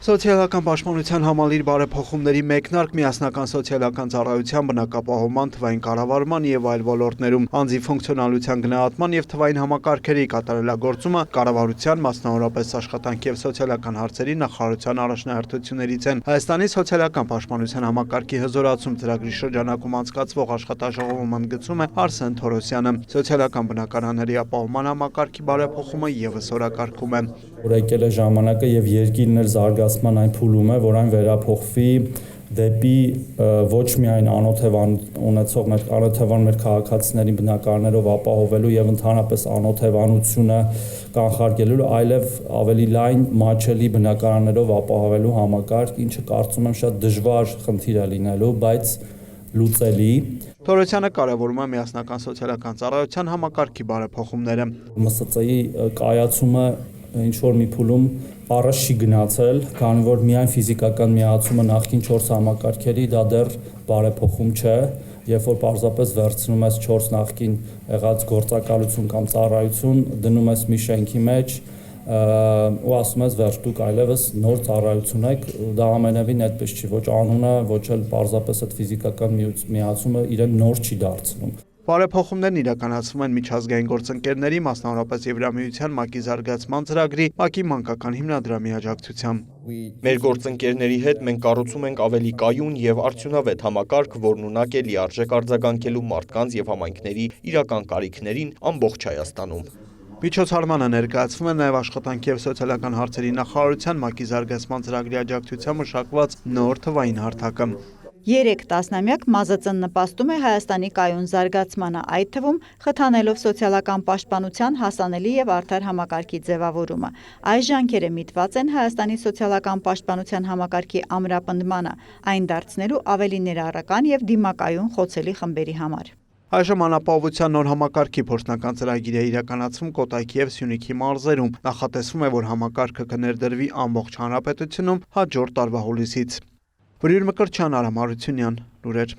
Սոցիալական պաշտպանության համալիր բարեփոխումների մեկնարկ միասնական սոցիալական ծառայության բնակապահովման, թվային կառավարման եւ այլ ոլորտներում անձի ֆունկցիոնալության գնահատման եւ թվային համակարգերի կատարելագործումը կառավարության, մասնավորապես աշխատանքի եւ սոցիալական հարցերի նախարարության առաջնահերթություններից են։ Հայաստանի սոցիալական պաշտպանության համակարգի հզորացում ծրագրի շրջանակում անցկացվող աշխատաժողովում ընդգծում է Արսեն Թորոսյանը։ Սոցիալական բնակարանների ապահովման համակարգի բարեփոխումը եւս օրակարգում է։ Եկել է ժամանակը եւ երկիրն էլ զարգացման այն փուլում է, որ այն վերափոխվի դեպի ոչ միայն անօթևան ունեցող մեր քաղաքացիների բնակարաններով ապահովելու եւ ընդհանրապես անօթևանությունը կանխարգելելու, այլև ավելի լայն մատչելի բնակարաններով ապահովելու համակարգ, ինչը կարծում եմ շատ դժվար խնդիր է լինելու, բայց լուծելի։ Թորոսյանը կարևորում է միասնական սոցիալական ծառայության համակարգի բարեփոխումները։ ՄՍԾ-ի կայացումը ինչ-որ մի փուլում առաջ չի գնացել, քանի որ միայն ֆիզիկական միացումը նախկին 4 համակարգերի դա դեռ բարեփոխում չէ, երբ որ պարզապես վերցնում ես 4 նախկին եղած գործակալություն կամ ծառայություն, դնում ես մի շենքի մեջ ու ասում ես վերջ դուք այլևս նոր ծառայություն եք, դա ամենևին այդպես չի, ոչ անունը, ոչ էլ պարզապես այդ ֆիզիկական միացումը իրեն նոր չի դարձնում։ Բարեփոխումներն իրականացվում են միջազգային գործընկերների, մասնավորապես Եվրամիության ՄԱԿ-ի զարգացման ծրագրի, ՄԱԿ-ի մանկական հիմնադրամի աջակցությամբ։ Մեր գործընկերների հետ մենք կառուցում ենք ավելի կայուն եւ արդյունավետ համակարգ, որն ունակ է լիարժեք արձագանքելու մարդկանց եւ համայնքների իրական կարիքներին ամբողջ Հայաստանում։ Միջոցառմանը ներկայացվում է նաև աշխատանքի եւ սոցիալական հարցերի նախարարության ՄԱԿ-ի զարգացման ծրագրի աջակցությամբ մշակված նոր թվային հարթակը։ 3 տասնամյակ ՄԱԶԾ-ն նպաստում է Հայաստանի կայուն զարգացմանը, այդ թվում խթանելով սոցիալական պաշտպանության հասանելի եւ արդար համակարգի ձևավորումը։ Այս ջանքերը միտված են Հայաստանի սոցիալական պաշտպանության համակարգի ամրապնդմանը, այն դարձնելու ավելի ներառական եւ դիմակայուն խոցելի խմբերի համար։ Այժմ անապահովության նոր համակարգի փորձնական ծրագիր է իրականացվում Կոտայքի եւ Սյունիքի մարզերում։ Նախատեսվում է, որ համակարգը կներդրվի ամբողջ հանրապետությունում հաջորդ տարվա հուլիսից։ Վրիր Մկրտչյան, Արամ Հարությունյան, լուրեր։